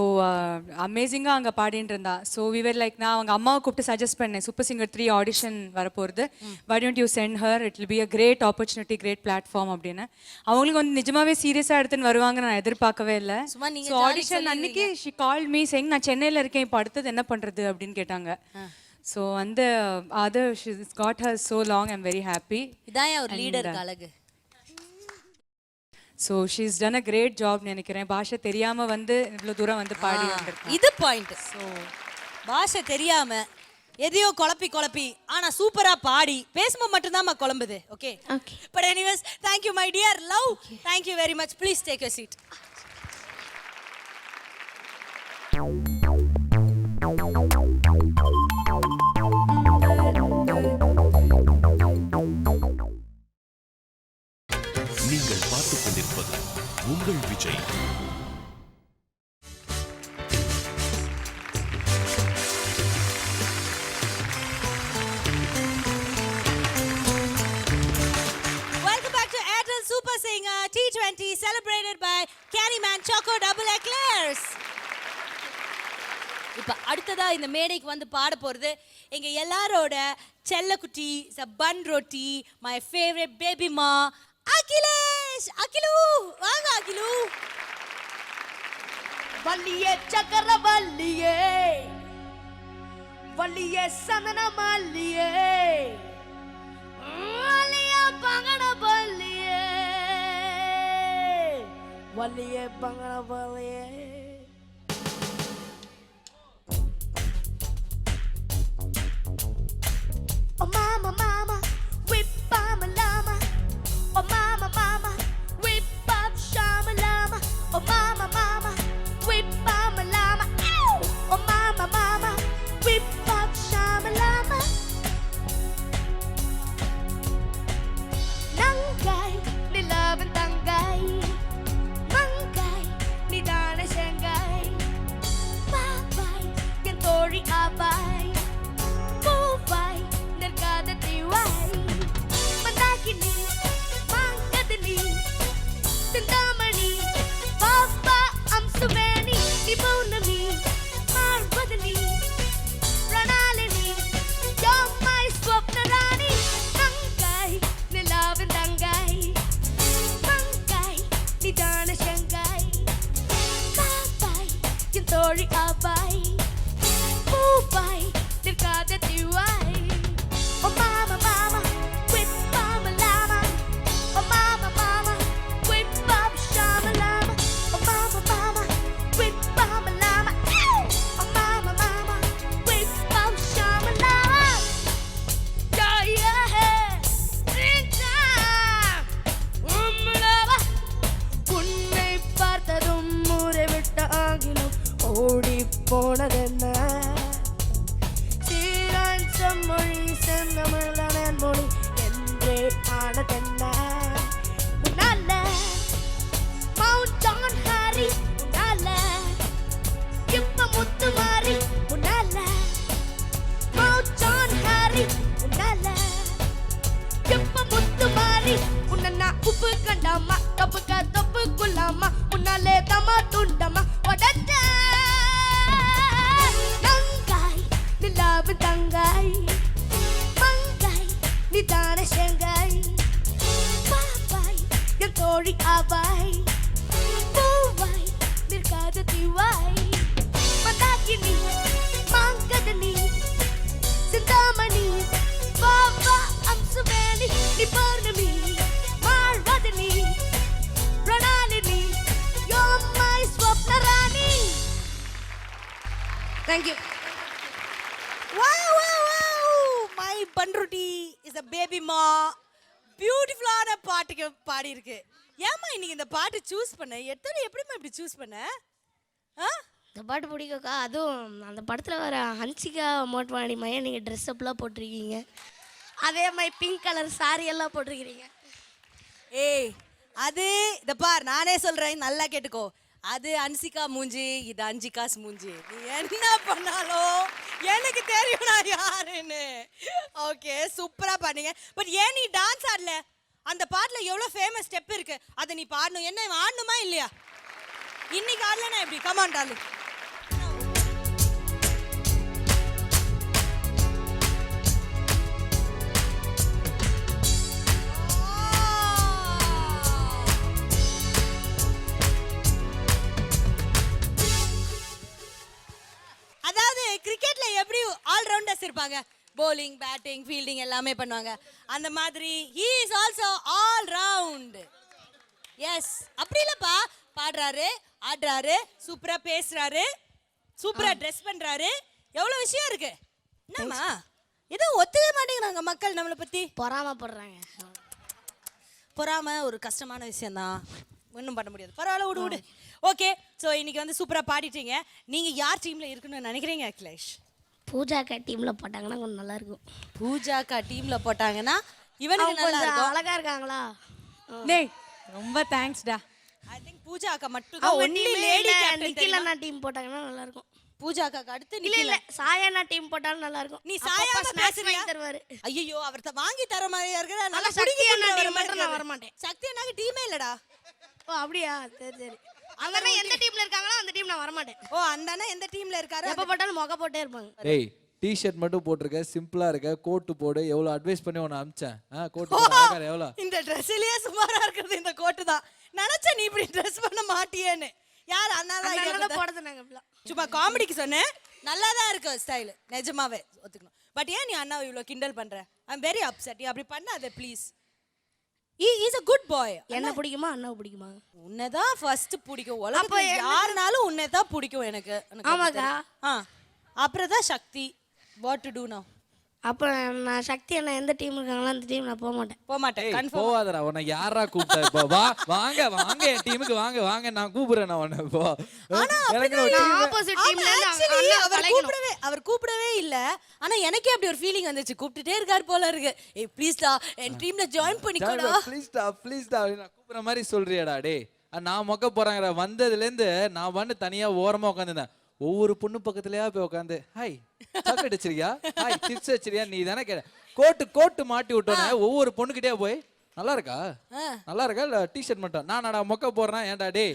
அமேசிங்காக அங்கே பாடிட்டு இருந்தா ஸோ விவர் லைக் நான் அவங்க அம்மாவை கூப்பிட்டு சஜஸ்ட் பண்ணேன் சூப்பர் சிங்கர் 3 ஆடிஷன் வரப்போகிறது why don't you send her it will be a great opportunity great platform அப்படின்னு அவங்களுக்கு வந்து நிஜமாவே சீரியஸாக எடுத்துன்னு வருவாங்க நான் எதிர்பார்க்கவே இல்லை சும்மா நீங்க ஸோ ஆடிஷன் அன்னைக்கு ஷி கால் மீ saying நான் சென்னையில் இருக்கேன் இப்போ அடுத்தது என்ன பண்ணுறது அப்படின்னு கேட்டாங்க ஸோ வந்து அது she's got her so long I'm very happy இதான் ஒரு லீடருக்கு அழகு so she's done a great job நினைக்கிறேன் பாஷை தெரியாமல் வந்து இவ்வளோ தூரம் வந்து பாடி வந்திருக்கேன் இது பாயிண்ட் ஸோ பாஷை தெரியாம எதையோ குழப்பி ஆனா சூப்பரா பாடி பேசும்போது மட்டும்தான் குழம்புது okay but anyways thank you my dear love thank you very much please take your seat நீங்கள் பார்த்துக் கொண்டிருப்பது உங்கள் Vijay. Welcome back to Airtel Super Singer T20 celebrated by Candyman Choco Double Eclairs. இப்போ அடுத்ததா இந்த மேடைக்கு வந்து பாட போறது எங்க எல்லாரோட செல்லக்குட்டி பன் ரொட்டி மை ஃபேவரட் பேபி மா அகிலேஷ் அகிலு வாங்க அகிலு வள்ளியே சக்கர வள்ளியே வள்ளியே சந்தன மல்லியே வள்ளியே பங்கன வள்ளியே வள்ளியே பங்கன வள்ளியே Oh mama mama whip mama llama Oh mama mama whip up shama llama Oh mama mama whip mama llama Ow! Oh mama mama whip up shama llama Nangai nilavan tangai Mangai nidana shangai Bye yan tori abai Bye நற்காதத்திவாய் Mandakini மாங்கதனி Chintamani பாப்பா அம்சுவேணி நிபௌனமி மார்வதனி பிரணாலினி யோமாய் ஸ்வப்னராணி நங்காய் நிலாவின் தங்காய் மங்காய் நிதான சங்காய் பாப்பாய் என் தோழி ஆபாய் பூவாய் நற்காதத்திவாய் Oh mama, mama, whip mama llama. Oh mama, mama, whip up shama llama. Oh mama, mama, whip mama llama. Ow! Oh mama, mama, whip up shama llama. Yeah, yeah, Rinja, lava. உன்னை பார்த்ததும் ஊரை விட்ட ஆகிலும் ஓடி போனதென்ன மொழி செந்தமிழ் மொழி என்றே ஆனதென்ன உன்னால மவுண்ட் ஜான் ஹாரி உன்னால இப்ப முத்து மாறி உன்னால மவுண்ட் ஜான் ஹாரி உன்னால இப்ப முத்து மாறி உன்ன நான் உப்பு கண்டாமா தப்புக்க தப்புக்குள்ளாமா உன்னாலே தமா துண்டமா உடஞ்ச நங்காய் நிலாவு தங்காய் நிதான செங்காய் பாப்பாய் என் தோழி ஆவாய் பூவாய் நிற்காத தீவாய் மந்தாகினி மாங்கதனி சிந்தாமணி பாப்பா அம்சுவேணி நீ பௌர்ணமி மாழ்வதனி பிரணாலினி யோமாய் ஸ்வப்னராணி Thank you. Wow, wow, wow. My bun roti is a baby ma. பியூட்டிஃபுல்லான பாட்டுக்கு பாடி இருக்கு. ஏமா இன்னைக்கு இந்த பாட்டு சூஸ் பண்ண? எப்படிமா இப்படி சூஸ் பண்ண? இந்த பாட்டு பிடிக்கும்க்கா. அதுவும் அந்த படத்தில் வர ஹன்சிகா மோட்வானி மையம் நீங்கள் ட்ரெஸ் அப்லாம் போட்டிருக்கீங்க. அதே மாதிரி பிங்க் கலர் சாரி எல்லாம் போட்டிருக்கிறீங்க. ஏய் அது இத பார், நானே சொல்றேன், நல்லா கேட்டுக்கோ. அது அன்சிகா மூஞ்சி, இது அஞ்சிகாஸ் மூஞ்சி. நீ என்ன பண்ணாலும் எனக்கு தெரியும் நான் யாருன்னு. ஓகே, சூப்பரா பண்ணீங்க. பட் ஏன் நீ டான்ஸ் ஆடல? அந்த பாட்டுல எவ்வளவு ஃபேமஸ் ஸ்டெப் இருக்கு, அதை நீ பாடணும். என்ன ஆடணுமா இல்லையா? இன்னைக்கு ஆடலனா எப்படி? Come on darling. அதாவது கிரிக்கெட்ல எப்படி ஆல்ரவுண்டர்ஸ் இருப்பாங்க, bowling, பேட்டிங், ஃபீல்டிங் எல்லாமே பண்ணுவாங்க. அந்த மாதிரி he is also all round. Yes, அப்படி இல்லப்பா, பாடுறாரு, ஆடுறாரு, சூப்பரா பேசுறாரு, சூப்பரா ட்ரெஸ் பண்றாரு, எவ்வளவு விஷயம் இருக்கு. என்னம்மா ஏதோ ஒத்துக்க மாட்டேங்கிறாங்க மக்கள் நம்மளை பத்தி. பொறாமப்படுறாங்க. பொறாம ஒரு கஷ்டமான விஷயம் தான், ஒன்றும் பண்ண முடியாது. பரவாயில்ல, விடு விடு. ஓகே, ஸோ இன்னைக்கு வந்து சூப்பரா பாடிட்டீங்க. நீங்க யார் டீம்ல இருக்குன்னு நினைக்கிறீங்க அகிலேஷ்? பூஜாக்கா டீமில் போட்டாங்கன்னா கொஞ்சம் நல்லா இருக்கும். பூஜாக்கா டீம்ல போட்டாங்கன்னா இவனுக்கு நல்லா இருக்கும். அழகா இருக்காங்களா? டேய் ரொம்ப தேங்க்ஸ்டா. ஐ திங்க் பூஜாக்கா மட்டும் தான் ஒன்லி லேடி கேப்டன். நிக்கிலண்ணா டீம் போட்டாங்கன்னா நல்லா இருக்கும். பூஜாக்காக்கு அடுத்து இல்ல இல்ல சாயண்ணா டீம் போட்டாலும் நல்லா இருக்கும். நீ சாயாம பேசுறியா? தருவாரு. ஐயோ, அவர் வாங்கி தர மாதிரியா இருக்கற. நல்லா சக்தி அண்ணா டீம் மட்டும் நான் வர மாட்டேன். சக்தி அண்ணாக்கு டீமே இல்லடா. ஓ அப்படியா? சரி சரி. அண்ணா எந்த டீம்ல இருக்காங்களோ அந்த டீம் நான் வர மாட்டேன். ஓ, அந்த அண்ணா எந்த டீம்ல இருக்காரு? எப்ப போட்டாலும் முக போட்டே இருப்பாங்க. டேய் டி-ஷர்ட் மட்டும் போட்டிருக்க, சிம்பிளா இருக்க, கோட்டு போடு. எவ்வளவு அட்வைஸ் பண்ணி உன்னை அமிச்சேன். கோட்டு போடு அழகா எவ்வளவு. இந்த Dressலயே சுமாரா இருக்குது இந்த கோட் தான். நினைச்ச நீ இப்படி Dress பண்ண மாட்டியேன்னு. யார் அண்ணா தான் ஐடியா போடுறது நாங்க இப்பலாம். சும்மா காமெடிக்கு சொன்னேன். நல்லா தான் இருக்கு ஸ்டைல், நிஜமாவே ஒத்துக்கணும். பட் ஏன் நீ அண்ணாவை இவ்வளோ கிண்டல் பண்ற? ஐ அம் வெரி அப்செட். நீ அப்படி பண்ணாத please. Is a good boy. என்ன பிடிக்குமா அண்ணாவை பிடிக்குமா? உன்னைதான் ஃபர்ஸ்ட் பிடிக்கும். உலகத்துல யாருனாலும் உன்னைதான் பிடிக்கும் எனக்கு. ஆமாக்கா. அப்புறம் தான் சக்தி. வாட் டு டு நவ? அப்ப நான் சக்தி அண்ணா எந்த டீம் இருக்காங்களோ அந்த டீம் நான் போக மாட்டேன். போக மாட்டேன். கன்ஃபார்ம் போவாதடா. உன்னை யாரா கூப்பிட்டா? இப்போ வா, வாங்க வாங்க என் டீமுக்கு வாங்க வாங்க, நான் கூப்பிடுறேன். நான் உன்னை இப்போ எனக்கு ஒரு நான் ஆப்போசிட் டீம்ல ஆக்சுவலி அவர் கூப்பிடவே இல்ல. ஆனா எனக்கே அப்படி ஒரு ஃபீலிங் வந்துச்சு, கூப்பிட்டுட்டே இருக்கார் போல இருக்கு. ஏய் ப்ளீஸ் டா என் டீம்ல ஜாயின் பண்ணிக்கோடா. ப்ளீஸ் டா நான் கூப்பிடுற மாதிரி சொல்றியடா. டேய் நான் மொக்க போறாங்கடா. வந்ததுல இருந்து நான் வந்து தனியா ஓரமா உட்காந்துருந்தேன். ஒவ்வொரு பொண்ணு பக்கத்துலயா போய் உட்காந்து, ஹாய் சாக்லேட் வச்சிருக்கியா, ஹாய் சிப்ஸ் வச்சிருக்கியா, நீ தானே கேட்ட கோட்டு மாட்டி விட்டோன்னே ஒவ்வொரு பொண்ணுகிட்டே போய் நல்லா இருக்கா நல்லா இருக்கா இல்ல டி-ஷர்ட் மட்டும். நானா மொக்க போடுறேன். ஏன்டா டே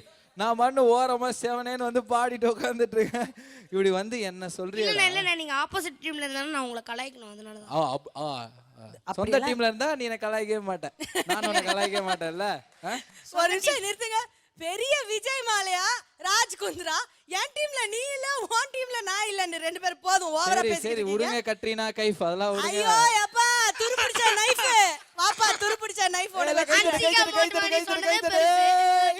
நான் மண்ணு ஓரமா செவனேன்னு வந்து பாடிட்டு உட்காந்துட்டு இருக்கேன். இப்படி வந்து என்ன சொல்றீங்க? இல்ல இல்ல நீங்க ஆப்போசிட் டீம்ல இருந்தாலும் நான் உங்களை கலாய்க்கணும். அதனால தான். சொந்த டீம்ல இருந்தா நீ என்ன கலாய்க்கவே மாட்டேன், நான் உன்னை கலாய்க்கவே மாட்டேன்ல. ஒரு நிமிஷம் நிறுத்துங்க. பெரிய விஜய் மாலையா ராஜ் குந்த்ரா, என் டீம்ல நீ இல்ல, உன் டீம்ல நான் இல்லன்னு ரெண்டு பேரும் போதும் ஓவரா சரி பேசிட்டு சரி விடுங்க. கட்ரினா கைஃப் அதெல்லாம் விடுங்க. ஐயோ அப்பா, துருப்பிடிச்ச நைஃப் வாப்பா, துருப்பிடிச்ச நைஃபோட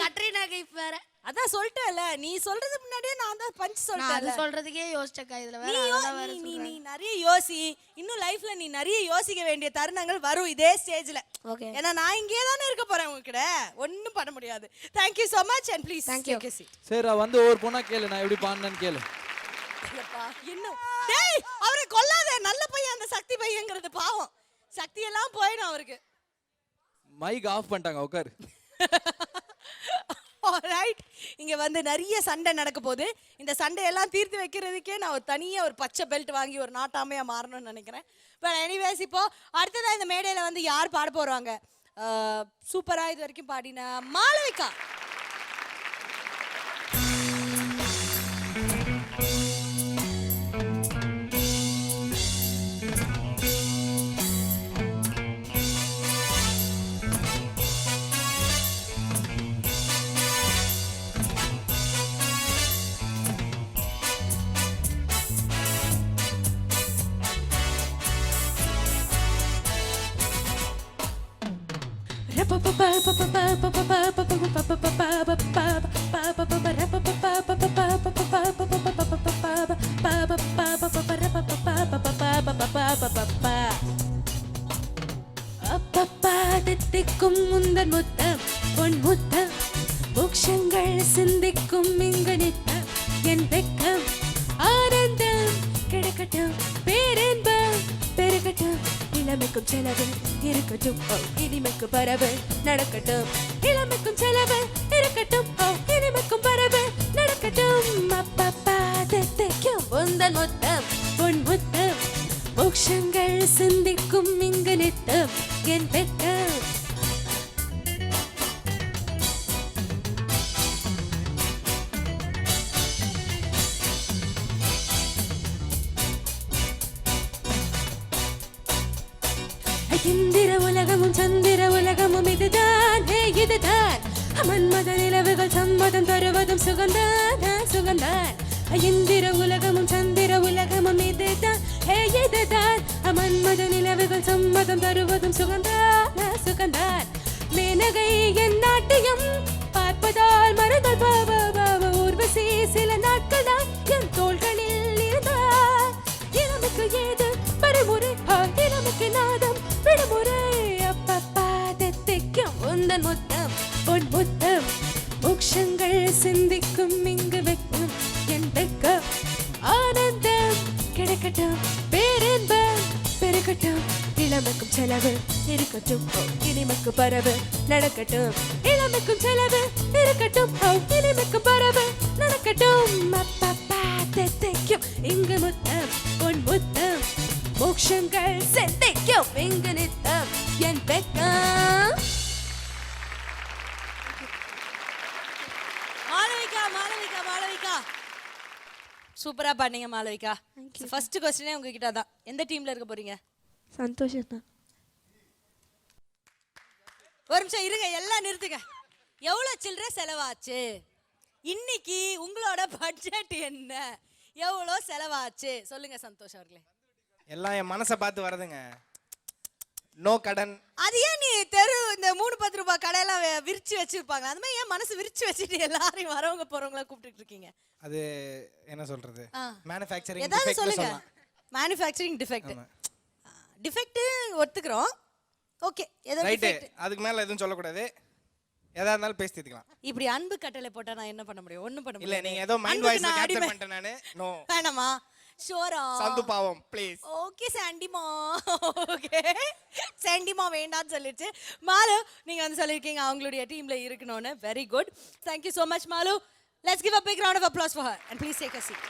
கட்ரினா கைஃப் வேற. அதான் சொல்லிட்டேல, நீ சொல்றது முன்னாடியே நான் தான் பஞ்ச் அது சொல்லிட்டேன். சொல்றதுக்கே யோசிச்சக்கா. இதுல வேற நீ நிறைய யோசி. இன்னும் லைஃப்ல நீ நிறைய யோசிக்க வேண்டிய தருணங்கள் வரும் இதே ஸ்டேஜ்ல. ஓகே. ஏன்னா நான் இங்கே தானே இருக்க போறேன் உங்ககிட்ட, ஒன்றும் பண்ண முடியாது. Thank you so much and please Thank you. take a seat. சரி வந்து ஒவ்வொரு பொண்ணா கேளு, நான் எப்படி பாடினேன்னு கேளு. இல்லப்பா இன்னும் டேய் அவரை கொல்லாதே. நல்ல பையன் அந்த சக்தி பையங்கிறது, பாவம் சக்தி எல்லாம் போயிடும் அவருக்கு. மைக் ஆஃப் பண்ணிட்டாங்க, உட்காரு. ஆல்ரைட், இங்க வந்து நிறைய சண்டை நடக்க போகுது. இந்த சண்டையெல்லாம் தீர்த்து வைக்கிறதுக்கே நான் ஒரு தனியா ஒரு பச்சை பெல்ட் வாங்கி ஒரு நாட்டாமையா மாறணும்னு நினைக்கிறேன். பட் எனிவேஸ், இப்போ அடுத்ததா இந்த மேடையில வந்து யார் பாட போறாங்க? சூப்பரா இது வரைக்கும் பாடின மாளவிகா. தித்திக்கும் முந்தன் முத்தம் பொன் முத்தம் மோட்சங்கள் சிந்திக்கும் இங்கு நித்தம் என் வெக்கம் ஆனந்தம் கிடைக்கட்டும் பேரின்பம் பெருகட்டும் இளமைக்கும் செலவு இருக்கட்டும் இனிமைக்கு பரவு நடக்கட்டும் இளமைக்கும் செலவு இருக்கட்டும் இனிமைக்கும் பரவு நடக்கட்டும் அப்பப்பா தித்திக்கும் முந்தன் முத்தம் பொன் முத்தம் மோட்சங்கள் சிந்திக்கும் இங்கு நித்தம் என் வெக்கம் இந்திர உலகமும் சந்திர உலகமும் இதுதான் இதுதான் மன்மத நிலவுகள் சம்மதம் தருவதும் சுகந்தான் சுகந்தான் இந்திர உலகமும் சந்திர உலகமும் இதுதான் இதுதான் மன்மத நிலவுகள் சம்மதம் தருவதும் சுகந்தான் சுகந்தான் மேனகை என் நாட்டியம் பார்ப்பதால் மறந்தால் பாவ பாவ ஊர்வசி சில நாட்கள் தான் என் தோள்களில் இருந்தார் இளமைக்கு ஏது பரிமுறை இளமைக்கு நாதம் விடுமுறை அப்பப்பா தித்திக்கும் உந்தன் முத்தம் பொன் முத்தம் மோட்சங்கள் சிந்திக்கும் இங்கு வெக்கம் என் வெக்கம் ஆனந்தம் கிடைக்கட்டும் பேரின்பம் பெருகட்டும் இளமைக்கும் செலவு இருக்கட்டும் இனிமைக்கு பரவு நடக்கட்டும் இளமைக்கும் செலவு இருக்கட்டும் இனிமைக்கும் பரவு நடக்கட்டும் அப்பப்பா தித்திக்கும் இங்கு முத்தம் பொன் முத்தம் மோட்சங்கள் சிந்திக்கும் இங்கு நித்தம் என் வெக்கம் மாளவிகா மாளவிகா மாளவிகா சூப்பரா பண்ணீங்க மாளவிகா. ஃபர்ஸ்ட் क्वेश्चनே உங்ககிட்ட தான். எந்த டீம்ல இருக்க போறீங்க? சந்தோஷம் தான். ஒரு நிமிஷம் இருங்க, எல்லாம் நிறுத்துங்க. எவ்வளவு சில்லறை செலவாச்சு இன்னைக்கு? உங்களோட பட்ஜெட் என்ன? எவ்வளவு செலவாச்சு சொல்லுங்க சந்தோஷ் அவர்களே. எல்லாம் என் மனசை பார்த்து வரதுங்க. நோ கடன். அது ஏன் நீ தெரு இந்த 3-10 ரூபாய் கடையெல்லாம் விரிச்சு வச்சிருப்பாங்க, அது மாதிரி ஏன் மனசு விரிச்சு வச்சுட்டு எல்லாரையும் வரவங்க போறவங்கள கூப்பிட்டு இருக்கீங்க? அது என்ன சொல்றது, மேனுஃபேக்சரிங் ஏதாவது டிஃபெக்ட் சொல்லுங்க. சொல்லலாம். Manufacturing defect. டிஃபெக்ட் ஒத்துக்கிறோம், ஓகே. ஏதோ ரைட், டிஃபெக்ட். அதுக்கு மேல எதுவும் சொல்லக்கூடாது. எதா இருந்தாலும் பேசி தீர்க்கலாம். இப்படி அன்பு கட்டளை போட்டா நான் என்ன பண்ண முடியும்? ஒண்ணும் பண்ண இல்ல, முடியாது. நீங்க ஏதோ மைண்ட் வாய்ஸ்ல கேப்சர் பண்ணிட்டேன் நானு. நோ வேணாமா? ஷோரா? சந்து பாவம் ப்ளீஸ். ஓகே சாண்டிமா, ஓகே சாண்டிமா வேண்டாம்னு சொல்லிடுச்சு. மாலு நீங்க வந்து சொல்லிருக்கீங்க அவங்களுடைய டீம்ல இருக்கணும்னு. Very good, thank you so much Malu. Let's give a big round of applause for her and please take a seat.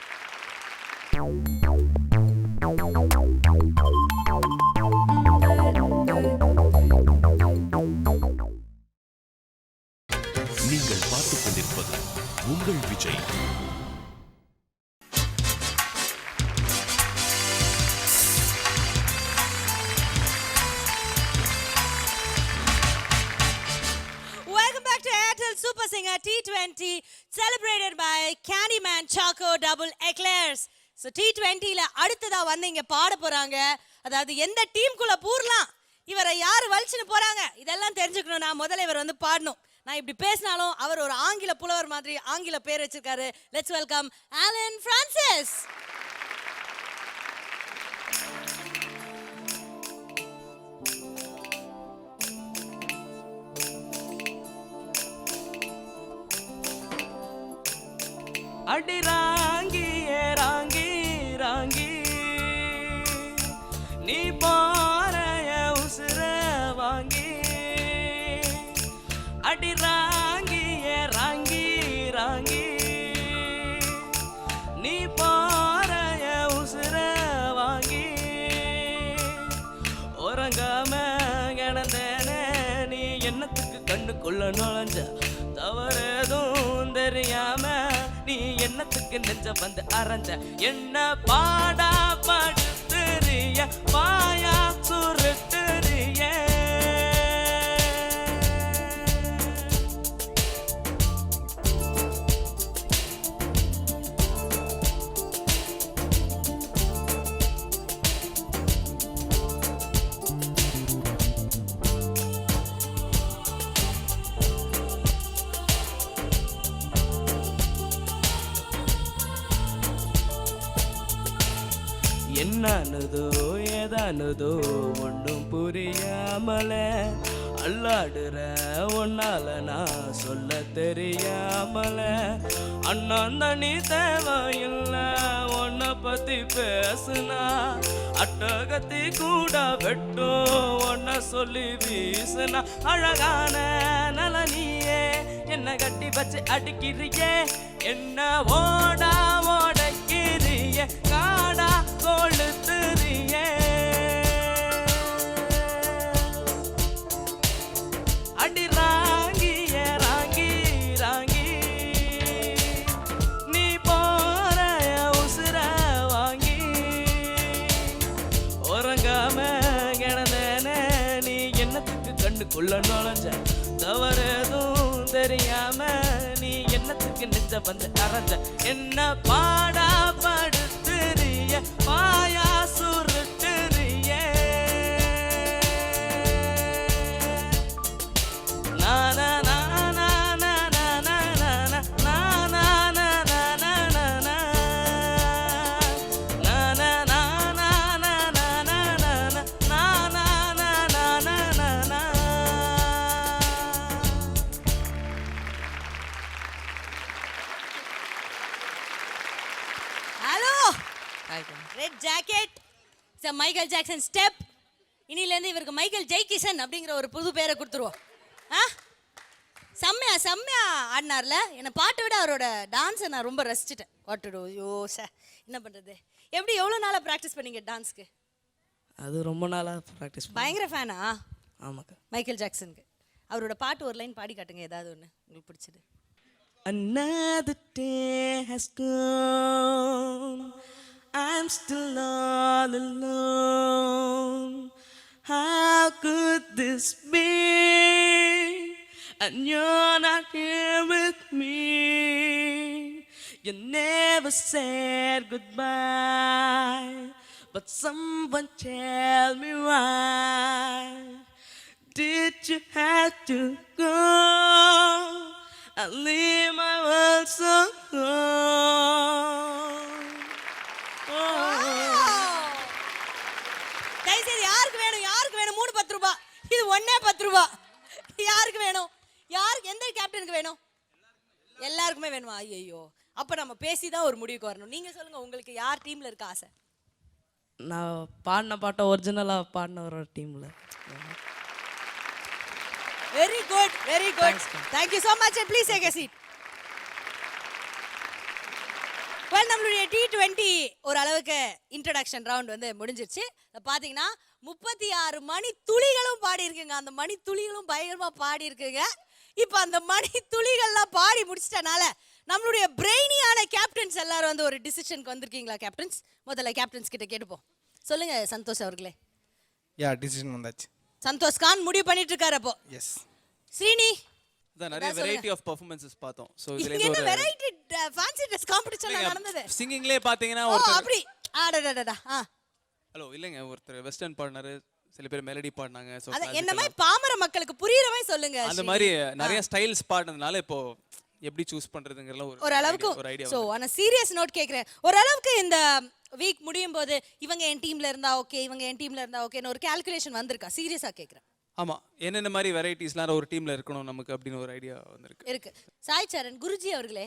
நீங்கள் பார்த்துக் கொண்டிருப்பது உங்கள் Vijay. Welcome back to Airtel Super Singer T20 celebrated by Candyman Choco Double Eclairs. So T20 ல அடுத்ததா வந்து இங்க பாட போறாங்க. அதாவது எந்த டீமுக்குள்ள பூரலாம், இவரை யாரு வலிச்சுன்னு போறாங்க, இதெல்லாம் தெரிஞ்சுக்கணும்னா முதல்ல இவர் வந்து பாடணும். நான் இப்படி பேசினாலும் அவர் ஒரு ஆங்கில புலவர் மாதிரி ஆங்கில பேர் வச்சிருக்காரு. Let's welcome Alan Francis. அடி ராங்கி ராங்கி ராங்கி நீ பாறைய உசுர வாங்கி அடி ராங்கி ராங்கி ராங்கி நீ பாறைய உசுர வாங்கி உறங்காம கிடந்தேனே நீ என்னத்துக்கு கண்ணுக்குள்ள நுழைஞ்ச தவறேதும் தெரியாம நீ என்னத்துக்கு நெஞ்ச வந்து அரைஞ்ச என்ன பாடா படுத்துறிய பாயா சுருட்டுறிய என்னானதோ ஏதானதோ ஒன்றும் புரியாமல அல்லாடுற ஒன்னால நான் சொல்ல தெரியாமல அண்ணன் தண்ணி தேவையில்லை உன்னை பத்தி பேசுனா அட்டகத்தி கூட வெட்டும் ஒன்ன சொல்லி வீசுனா அழகான நலனியே என்ன கட்டி வச்சு அடிக்கிறியே என்ன ஓடா ஓடக்கிறியே காடா கொளுத்துறியே அடி ராங்கிய ராங்கி ராங்கி நீ போற உசுர வாங்கி உறங்காம கிடந்தேனே நீ என்னத்துக்கு கண்ணுக்குள்ள நுழைஞ்ச தவறு எதுவும் தெரியாம நீ என்னத்துக்கு நெஞ்ச வந்து அரைஞ்ச என்ன பாடா படுத்துறிய பாயா சுருட்டுறிய நானா hello red jacket Michael Jackson step இனிலேருந்து இவருக்கு மைக்கேல் ஜெய்கிஷன் அப்படிங்கிற ஒரு புது பேரை கொடுத்துருவோம் ஆ செம்மையா செம்மையா ஆடினார்ல என்னை பாட்டை விட அவரோட டான்ஸை நான் ரொம்ப ரசிச்சிட்டேன் வாட்டுடு ஐயோ சார் என்ன பண்ணுறது எப்படி எவ்வளோ நாளாக ப்ராக்டிஸ் பண்ணீங்க டான்ஸ்க்கு அது ரொம்ப நாளாக ப்ராக்டிஸ் பயங்கர ஃபேனா ஆமாக்கா மைக்கேல் ஜாக்சனுக்கு அவரோட பாட்டு ஒரு லைன் பாடி காட்டுங்க ஏதாவது ஒன்று உங்களுக்கு பிடிச்சது Another day has gone. I'm still all alone. How could this be? And you're not here with me. You never said goodbye. But someone tell me why. Did you have to go? I leave my world so cold. தயவுசெய்து யாருக்கு வேணும் யாருக்கு வேணும் 3 10 ரூபாய் இது ஒண்ணே 10 ரூபாய் யாருக்கு வேணும் யாருக்கு எந்த கேப்டனுக்கு வேணும் எல்லாருக்குமே வேணுமா ஐயோ அப்ப நம்ம பேசி தான் ஒரு முடிவுக்கு வரணும் நீங்க சொல்லுங்க உங்களுக்கு யார் டீம்ல இருக்க ஆசை நான் பாடின பாட்டை ஒரிஜினலாக பாடின ஒரு டீமில் very good very good thank you so much and please take a seat well நம்மளுடைய T20 ஒரு அளவுக்கு இன்ட்ரோடக்ஷன் ரவுண்ட் வந்து முடிஞ்சிருச்சு பாத்தீங்கன்னா 36 மணி துளிகளும் பாடி இருக்குங்க அந்த மணி துளிகளும் பயங்கரமா பாடி இருக்குங்க இப்போ அந்த மணி துளிகள்லாம் பாடி முடிச்சிட்டனால நம்மளுடைய பிரெயினியான கேப்டன்ஸ் எல்லாரும் வந்து ஒரு டிசிஷனுக்கு வந்திருக்கீங்களா கேப்டன்ஸ் முதல்ல கேப்டன்ஸ் கிட்ட கேட்டுப்போம் சொல்லுங்க சந்தோஷ் அவர்களே யா டிசிஷன் வந்தாச்சு சந்தோஷ் கான் முடிவு பண்ணிட்டு இருக்காரு அப்போ எஸ் ஸ்ரீனி அதான் நிறைய வெரைட்டி ஆஃப் பெர்ஃபார்மன்சஸ் பார்த்தோம் ஸோ இதுல இங்க என்ன இருந்து ஒரு வெரைட்டி ஃபேன்சி ட்ரெஸ் காம்படிஷன் நடந்தது சிங்கிங்லேயே பார்த்தீங்கன்னா ஓ ஒருத்தர் அப்படி ஆடடடடா ஹலோ இல்லைங்க ஒருத்தர் வெஸ்டர்ன் பாடினாரு சில பேர் மெலடி பாடினாங்க ஸோ அத என்ன மாதிரி பாமர மக்களுக்கு புரியுற மாதிரி சொல்லுங்க அந்த மாதிரி நிறைய ஸ்டைல்ஸ் பாடினதுனால இப்போ எப்படி சூஸ் பண்றதுங்கறல ஒரு அளவுக்கு ஒரு ஐடியா சோ ஆனா சீரியஸ் நோட் கேக்குறேன் ஒரு அளவுக்கு இந்த வீக் முடியும் போது இவங்க என் டீம்ல இருந்தா ஓகே இவங்க என் டீம்ல இருந்தா ஓகேன்னு ஒரு கால்குலேஷன் வந்திருக்கா சீரியஸா கேக்குறேன் ஆமா என்னென்ன மாதிரி வெரைட்டிஸ்லாம் ஒரு டீம்ல இருக்கணும் நமக்கு அப்படின்னு ஒரு ஐடியா வந்திருக்கு இருக்கு சாய் சரண் குருஜி அவர்களே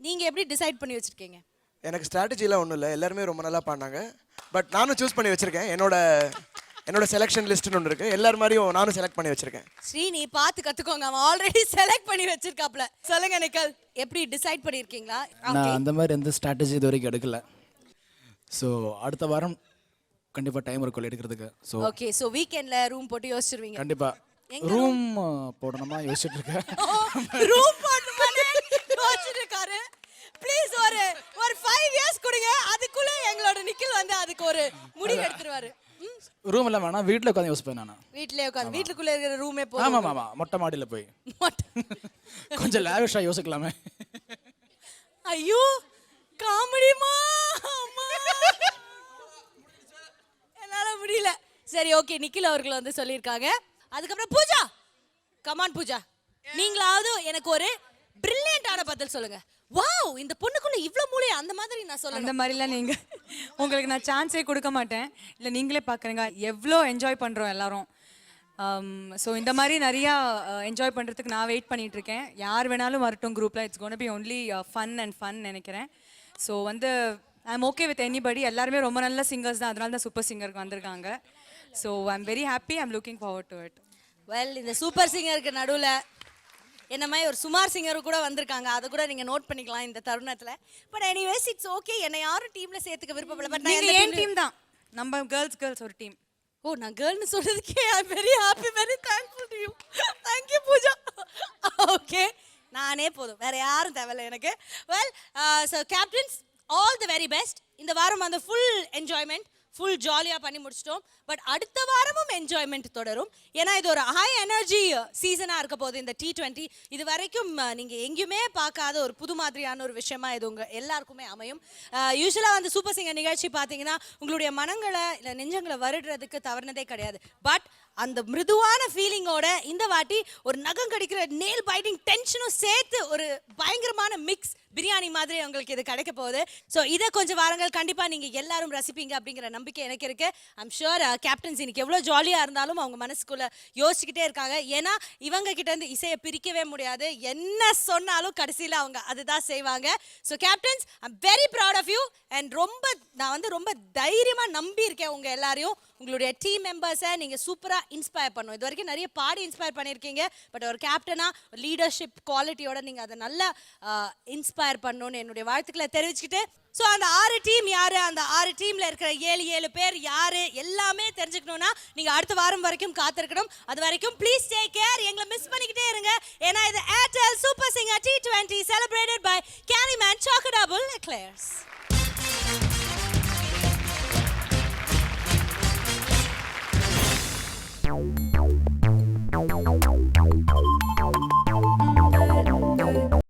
நீங்க எப்படி டிசைட் பண்ணி வச்சிருக்கீங்க எனக்கு ஸ்ட்ராட்டஜிலாம் ஒன்றும் இல்லை எல்லாருமே ரொம்ப நல்லா பாடினாங்க பட் நானும் சூஸ் பண்ணி வச்சிருக்கேன் என்னோட செலெக்ஷன் லிஸ்ட்னு ஒன்று இருக்கு எல்லாரும் மாதிரியும் நானும் செலக்ட் பண்ணி வச்சிருக்கேன் ஸ்ரீனி பார்த்து கத்துக்கோங்க அவன் ஆல்ரெடி செலக்ட் பண்ணி வச்சிருக்காப்ல சொல்லுங்க நிக்கல் எப்படி டிசைட் பண்ணிருக்கீங்களா நான் அந்த மாதிரி எந்த ஸ்ட்ராட்டஜி இது வரைக்கும் எடுக்கல ஸோ அடுத்த வாரம் கண்டிப்பாக டைம் இருக்கும் எடுக்கிறதுக்கு ஸோ ஓகே ஸோ வீக்கெண்ட்ல ரூம் போட்டு யோசிச்சிருவீங்க கண்டிப்பாக ரூம் போடணுமா யோசிச்சுட்டு இருக்கேன் ரூம் போடணுமானே யோசிச்சுட்டு இருக்காரு ப்ளீஸ் ஒரு 5 இயர்ஸ் கொடுங்க அதுக்குள்ள எங்களோட நிக்கில் வந்து அதுக்கு ஒரு முடிவு எடுத்துருவாரு ரூம் இல்லை வேணாம் வீட்டில் உட்காந்து யோசிப்பேன் நான் வீட்லயே உட்காந்து வீட்டுக்குள்ள இருக்கிற ரூமே போதும் ஆமாம் ஆமாம் மொட்டை மாடியில் போய் கொஞ்சம் லேவிஷாக யோசிக்கலாமே ஐயோ காமெடிமா என்னால முடியல சரி ஓகே நிக்கில் அவர்கள் வந்து சொல்லியிருக்காங்க அதுக்கப்புறம் பூஜா கமான் பூஜா நீங்களாவது எனக்கு ஒரு பிரில்லியண்டான பதில் சொல்லுங்க வாவ் இந்த பொண்ணுக்குள்ள இவ்ளோ மூளை அந்த மாதிரி நான் சொல்லணும் அந்த மாதிரிலாம் நீங்க உங்களுக்கு நான் சான்ஸே கொடுக்க மாட்டேன் இல்லை நீங்களே பார்க்குறீங்க எவ்வளோ என்ஜாய் பண்ணுறோம் எல்லாரும் ஸோ இந்த மாதிரி நிறையா என்ஜாய் பண்ணுறதுக்கு நான் வெயிட் பண்ணிட்டு இருக்கேன். யார் வேணாலும் வரட்டும் குரூப்பில், it's gonna be only fun நினைக்கிறேன். ஸோ வந்து I am okay with anybody. எல்லாருமே ரொம்ப நல்ல சிங்கர்ஸ் தான், அதனால தான் சூப்பர் சிங்கருக்கு வந்திருக்காங்க. So I am very happy, I am looking forward to it. Well, இந்த சூப்பர் சிங்கருக்கு நடுவில் என்ன மாதிரி ஒரு சுமார் சிங்கர் கூட வந்திருக்காங்க, அதை கூட நீங்க நோட் பண்ணிக்கலாம் இந்த தருணத்துல. But anyways it's okay. என்னை யாரும் டீம்ல சேர்த்துக்க விருப்பப்படல. பட் நீங்கள் ஏன் டீம் தான், நம்ம கேர்ள்ஸ் ஒரு டீம். ஓ, நான் கேர்ள்னு சொல்றதுக்கே I am very happy, very thankful to you. Thank you Pooja. Okay, நானே போதும், வேற யாரும் தேவையில்லை எனக்கு. Well, so captains all the very best. இந்த வாரம் வந்து ஃபுல் என்ஜாய்மெண்ட், ஃபுல் ஜாலியாக பண்ணி முடிச்சிட்டோம். பட் அடுத்த வாரமும் என்ஜாய்மெண்ட் தொடரும். ஏன்னா இது ஒரு ஹை எனர்ஜி சீசனாக இருக்க போகுது இந்த T20. இது வரைக்கும் நீங்கள் எங்கேயுமே பார்க்காத ஒரு புது மாதிரியான ஒரு விஷயமா இது உங்கள் எல்லாருக்குமே அமையும். யூஸ்வலாக வந்து சூப்பர் சிங்கர் நிகழ்ச்சி பார்த்தீங்கன்னா உங்களுடைய மனங்களை இல்லை நெஞ்சங்களை வருடுறதுக்கு தவறுனதே கிடையாது. பட் அந்த மிருதுவான ஃபீலிங்கோட இந்த வாட்டி ஒரு நகம் கடிக்கிற நேல் பைட்டிங் டென்ஷனும் சேர்த்து ஒரு பயங்கரமான மிக்ஸ் பிரியாணி மாதிரி உங்களுக்கு இது கிடைக்க போகுது. ஸோ இதை கொஞ்சம் வாரங்கள் கண்டிப்பாக நீங்கள் எல்லாரும் ரசிப்பீங்க அப்படிங்கிற நம்பிக்கை எனக்கு இருக்கு. ஐம் ஷுர் கேப்டன்ஸ் இன்னைக்கு எவ்வளோ ஜாலியாக இருந்தாலும் அவங்க மனசுக்குள்ள யோசிச்சுக்கிட்டே இருக்காங்க. ஏன்னா இவங்க கிட்ட இருந்து இசையை பிரிக்கவே முடியாது. என்ன சொன்னாலும் கடைசியில் அவங்க அதுதான் செய்வாங்க. So captains, I'm very proud of you. And நான் வந்து ரொம்ப தைரியமாக நம்பி இருக்கேன் உங்கள் எல்லாரையும். உங்களுடைய டீம் மெம்பர்ஸை நீங்கள் சூப்பராக இன்ஸ்பயர் பண்ணும். இது வரைக்கும் நிறைய பாடி இன்ஸ்பயர் பண்ணியிருக்கீங்க. பட் ஒரு கேப்டனாக லீடர்ஷிப் குவாலிட்டியோட நீங்கள் அதை நல்லா இன்ஸ்பயர் பண்ணணும்னு என்னுடைய வாழ்த்துக்களை தெரிவிச்சுக்கிட்டு, ஸோ அந்த 6 டீம் யாரு, அந்த 6 டீம்ல இருக்கிற 7 பேர் யாரு எல்லாமே தெரிஞ்சுக்கணும்னா நீங்க அடுத்த வாரம் வரைக்கும் காத்திருக்கணும். அது வரைக்கும் ப்ளீஸ் டேக் கேர். எங்களை மிஸ் பண்ணிக்கிட்டே இருங்க. ஏன்னா இது Airtel super singer T20 celebrated by Candyman Chocolate Eclairs.